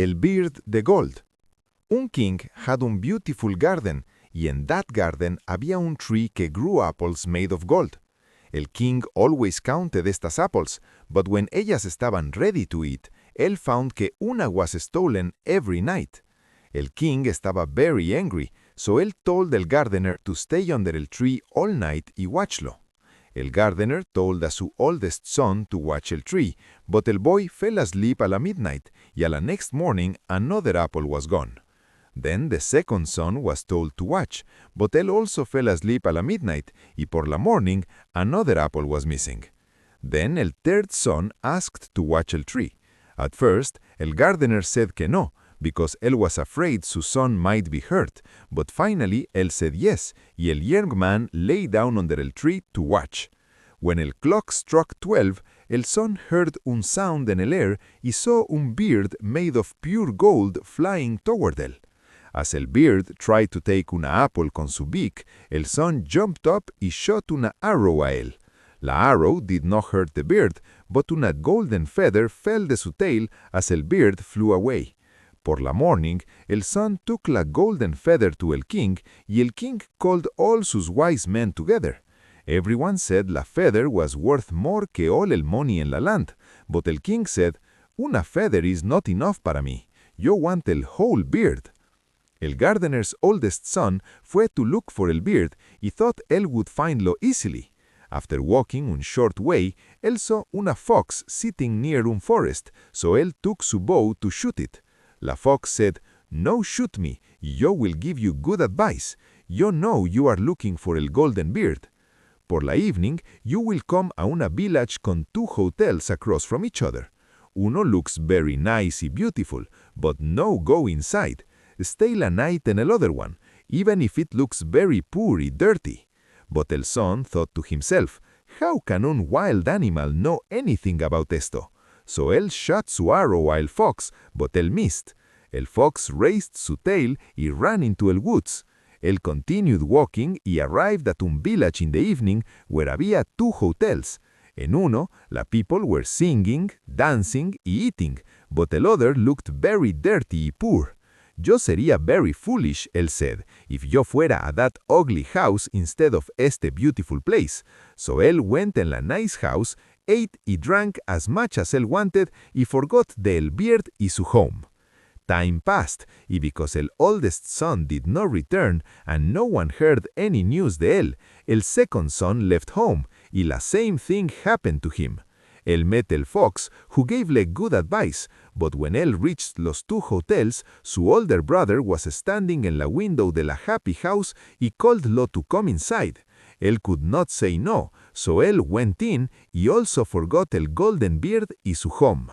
El Beard de Gold. Un king had un beautiful garden, y in that garden había un tree que grew apples made of gold. El king always counted estas apples, but when ellas estaban ready to eat, él found que una was stolen every night. El king estaba very angry, so él told el gardener to stay under el tree all night y watchlo. El gardener told a su oldest son to watch el tree, but el boy fell asleep a la midnight, y a la next morning another apple was gone. Then the second son was told to watch, but él also fell asleep a la midnight, y por la morning another apple was missing. Then el third son asked to watch el tree. At first, el gardener said que no, because él was afraid su son might be hurt, but finally él said yes, y el young man lay down under el tree to watch. When el clock struck 12, el son heard un sound en el air y saw un bird made of pure gold flying toward él. As el bird tried to take una apple con su beak, el son jumped up y shot una arrow a él. La arrow did not hurt the bird, but una golden feather fell de su tail as el bird flew away. Por la morning, el son took la golden feather to el king, y el king called all sus wise men together. Everyone said la feather was worth more que all el money en la land, but el king said, una feather is not enough para mí. Yo want el whole bird. El gardener's oldest son fue to look for el bird y thought él would findlo easily. After walking un short way, él saw una fox sitting near un forest, so él took su bow to shoot it. La fox said, no shoot me, yo will give you good advice. Yo know you are looking for el golden bird. Por la evening, you will come a una village con two hotels across from each other. Uno looks very nice y beautiful, but no go inside. Stay la night in el other one, even if it looks very poor y dirty. But el son thought to himself, how can un wild animal know anything about esto? So él shot su arrow al fox, but él missed. El fox raised su tail y ran into el woods. Él continued walking y arrived at un village in the evening where había two hotels. En uno, la people were singing, dancing y eating, but el other looked very dirty y poor. Yo sería very foolish, él said, if yo fuera a that ugly house instead of este beautiful place. So él went en la nice house, ate y drank as much as él wanted y forgot del beard y su home. Time passed, y because el oldest son did not return and no one heard any news de él, el second son left home, y la same thing happened to him. Él met el fox, who gave le good advice, but when él reached los two hotels, su older brother was standing en la window de la happy house y called lo to come inside. Él could not say no, so él went in y also forgot el golden beard y su home.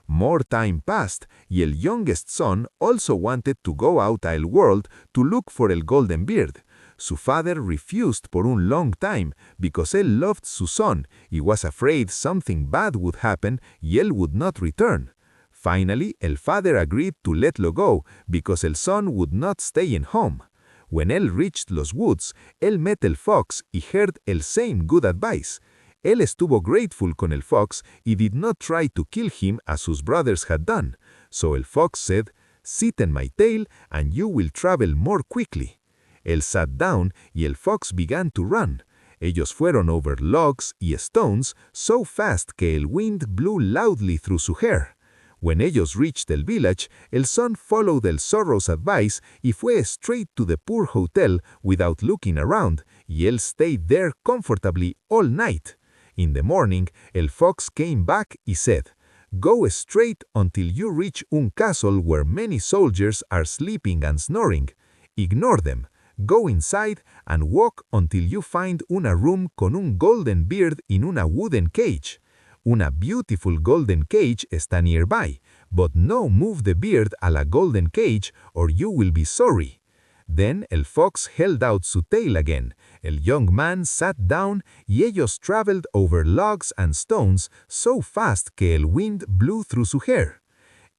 More time passed, y el youngest son also wanted to go out a el world to look for el golden beard. Su father refused por un long time because él loved su son y was afraid something bad would happen y él would not return. Finally, el father agreed to letlo go because el son would not stay in home. When él reached los woods, él met el fox y heard el same good advice. Él estuvo grateful con el fox y did not try to kill him as sus brothers had done. So el fox said, sit in my tail and you will travel more quickly. Él sat down y el fox began to run. Ellos fueron over logs y stones so fast que el wind blew loudly through su hair. When ellos reached el village, el son followed el zorro's advice y fue straight to the poor hotel without looking around, y él stayed there comfortably all night. In the morning, el fox came back y said, go straight until you reach un castle where many soldiers are sleeping and snoring. Ignore them. Go inside and walk until you find una room con un golden beard in una wooden cage. Una beautiful golden cage está nearby, but no move the beard a la golden cage or you will be sorry. Then el fox held out su tail again. El young man sat down y ellos traveled over logs and stones so fast que el wind blew through su hair.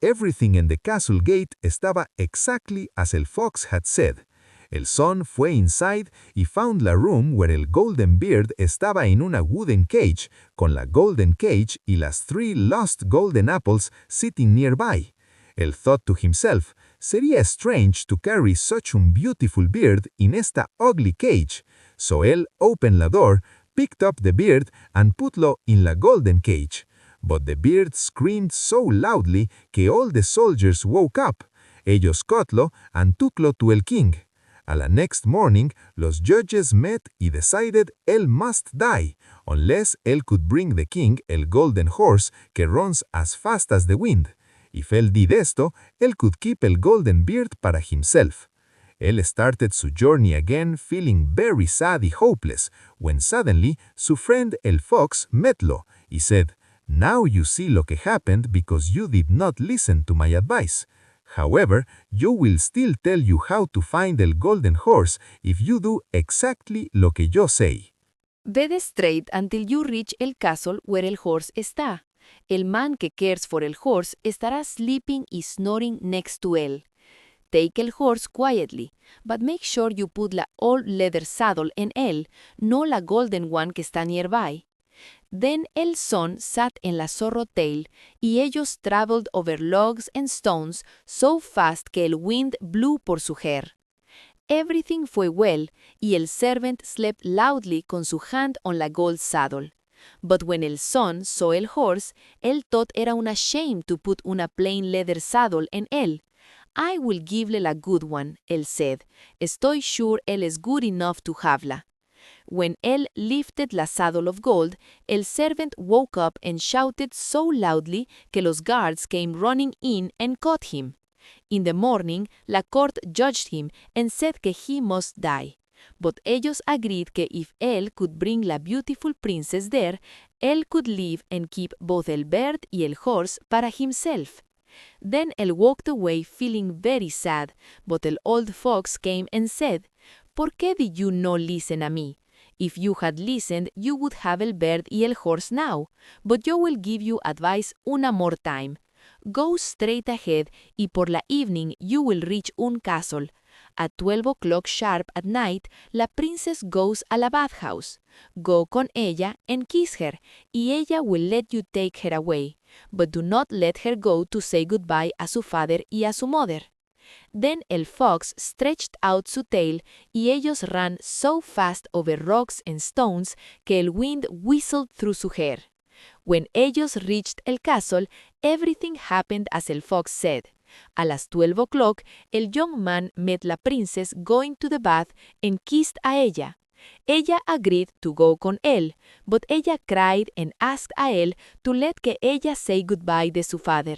Everything in the castle gate estaba exactly as el fox had said. El son fue inside y found la room where el golden beard estaba en una wooden cage, con la golden cage y las 3 lost golden apples sitting nearby. Él thought to himself, sería strange to carry such a beautiful bird in esta ugly cage. So él opened la door, picked up the bird, and putlo in la golden cage. But the bird screamed so loudly que all the soldiers woke up. Ellos caughlo and tooklo to el king. A la next morning, los judges met y decided él must die, unless él could bring the king el golden horse que runs as fast as the wind. If él did esto, él could keep el golden bird para himself. Él started su journey again feeling very sad y hopeless, when suddenly su friend el fox metlo y said, "Now you see lo que happened because you did not listen to my advice. However, you will still tell you how to find el golden horse if you do exactly lo que yo say." Ve straight until you reach el castle where el horse está. El man que cares for el horse estará sleeping y snoring next to él. Take el horse quietly, but make sure you put la old leather saddle en él, no la golden one que está nearby. Then el son sat en la zorro tail, y ellos traveled over logs and stones so fast que el wind blew por su hair. Everything fue well, y el servant slept loudly con su hand on la gold saddle. But when el son saw el horse, él thought era una shame to put una plain leather saddle en él. I will give la good one, él said. Estoy sure él es good enough to have'la. When él lifted la saddle of gold, el servant woke up and shouted so loudly que los guards came running in and caught him. In the morning, la court judged him and said que he must die. But ellos agreed que if él could bring la beautiful princess there, él could live and keep both el bird y el horse para himself. Then él walked away feeling very sad, but el old fox came and said, "¿Por qué did you no listen a mí? If you had listened, you would have el bird y el horse now, but yo will give you advice una more time. Go straight ahead y por la evening you will reach un castle. At 12 o'clock sharp at night, la princess goes a la bathhouse. Go con ella and kiss her, y ella will let you take her away. But do not let her go to say goodbye a su father y a su mother." Then el fox stretched out su tail, y ellos ran so fast over rocks and stones que el wind whistled through su hair. When ellos reached el castle, everything happened as el fox said. A las 12 o'clock, el young man met la princess going to the bath and kissed a ella. Ella agreed to go con él, but ella cried and asked a él to let que ella say goodbye de su father.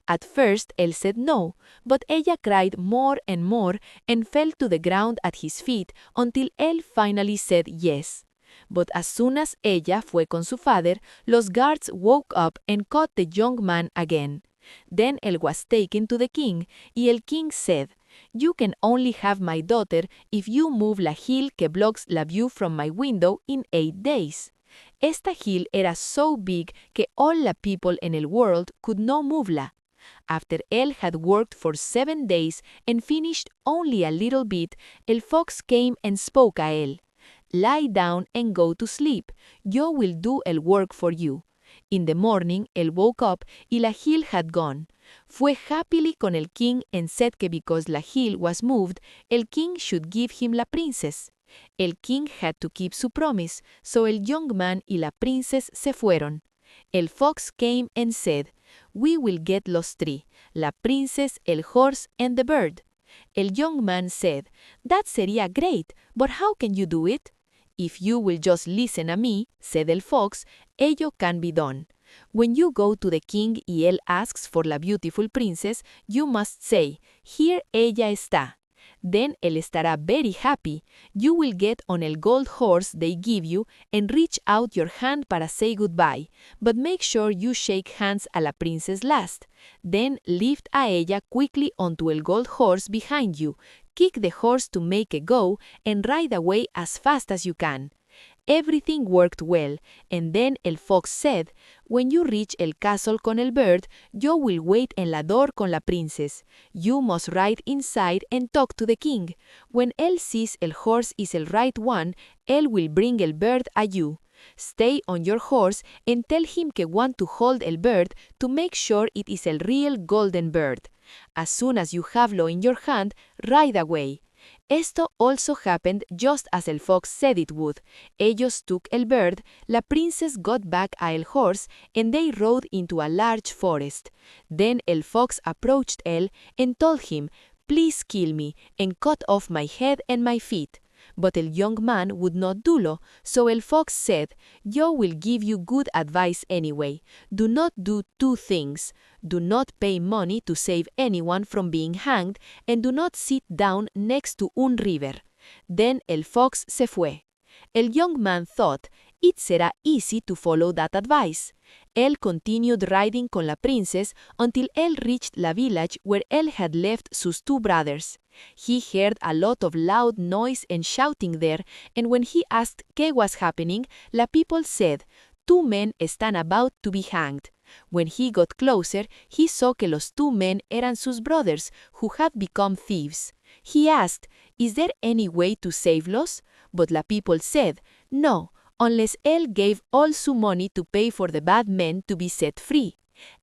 At first, él said no, but ella cried more and fell to the ground at his feet until él finally said yes. But as soon as ella fue con su father, los guards woke up and caught the young man again. Then él was taken to the king, y el king said, "You can only have my daughter if you move la hill que blocks la view from my window in 8 days." Esta hill era so big que all la people in el world could no move'la. After él had worked for 7 days and finished only a little bit, el fox came and spoke a él. "Lie down and go to sleep. Yo will do el work for you." In the morning, él woke up y la hill had gone. Fue happily con el king and said que because la hill was moved, el king should give him la princess. El king had to keep su promise, so el young man y la princess se fueron. El fox came and said, "We will get los three, la princess, el horse, and the bird." El young man said, "That sería great, but how can you do it?" "If you will just listen a mí," said el fox, "ello can be done. When you go to the king y él asks for la beautiful princess, you must say, 'Here ella está.' Then él estará very happy. You will get on el gold horse they give you and reach out your hand para say goodbye, but make sure you shake hands a la princess last. Then lift a ella quickly onto el gold horse behind you, kick the horse to make a go, and ride away as fast as you can." Everything worked well, and then el fox said, "When you reach el castle con el bird, yo will wait en la door con la princess. You must ride inside and talk to the king. When él sees el horse is el right one, él will bring el bird a you. Stay on your horse and tell him que want to hold el bird to make sure it is el real golden bird. As soon as you have law in your hand, ride away. Esto also happened just as el fox said it would. Ellos took el bird, la princess got back a el horse, and they rode into a large forest. Then el fox approached él and told him, "Please kill me, and cut off my head and my feet." But el young man would not do lo, so el fox said, "Yo will give you good advice anyway. Do not do two things. Do not pay money to save anyone from being hanged, and do not sit down next to un river." Then el fox se fue. El young man thought, it será easy to follow that advice. Él continued riding con la princess until él reached la village where él had left sus two brothers. He heard a lot of loud noise and shouting there, and when he asked qué was happening, la people said, "Two men están about to be hanged." When he got closer, he saw que los two men eran sus brothers, who had become thieves. He asked, "Is there any way to savelos?" But la people said, "No, unless él gave all su money to pay for the bad men to be set free."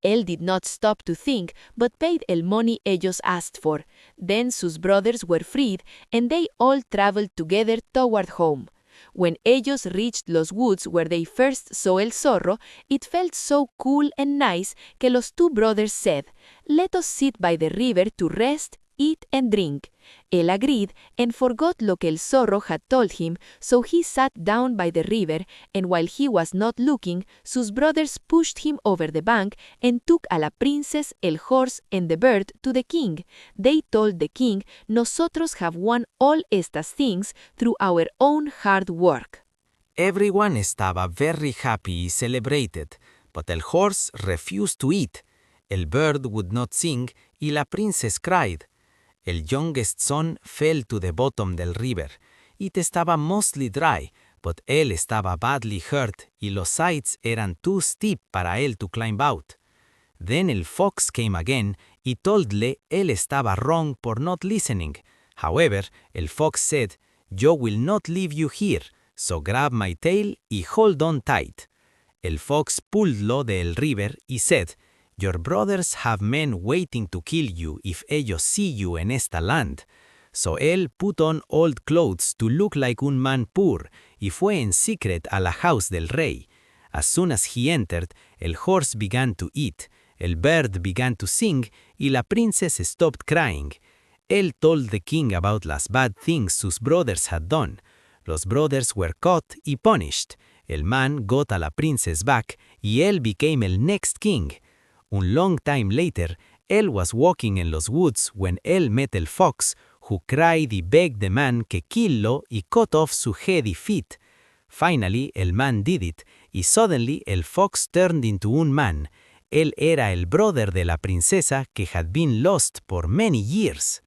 Él did not stop to think, but paid el money ellos asked for. Then sus brothers were freed, and they all traveled together toward home. When ellos reached los woods where they first saw el zorro, it felt so cool and nice que los two brothers said, "Let us sit by the river to rest, eat and drink." Él agreed and forgot lo que el zorro had told him, so he sat down by the river, and while he was not looking, sus brothers pushed him over the bank and took a la princess, el horse, and the bird to the king. They told the king, "Nosotros have won all estas things through our own hard work." Everyone estaba very happy y celebrated, but el horse refused to eat. El bird would not sing, y la princess cried. El youngest son fell to the bottom del river. It estaba mostly dry, but él estaba badly hurt y los sides eran too steep para él to climb out. Then el fox came again y toldle él estaba wrong por not listening. However, el fox said, "Yo will not leave you here, so grab my tail y hold on tight." El fox pulledlo del river y said, "Your brothers have men waiting to kill you if ellos see you en esta land." So él put on old clothes to look like un man poor y fue en secret a la house del rey. As soon as he entered, el horse began to eat, el bird began to sing y la princess stopped crying. Él told the king about las bad things sus brothers had done. Los brothers were caught y punished. El man got a la princess back y él became el next king. Un long time later, él was walking in los woods when él met el fox, who cried y begged the man que killlo y cut off su head y feet. Finally, el man did it, y suddenly el fox turned into un man. Él era el brother de la princesa que had been lost for many years.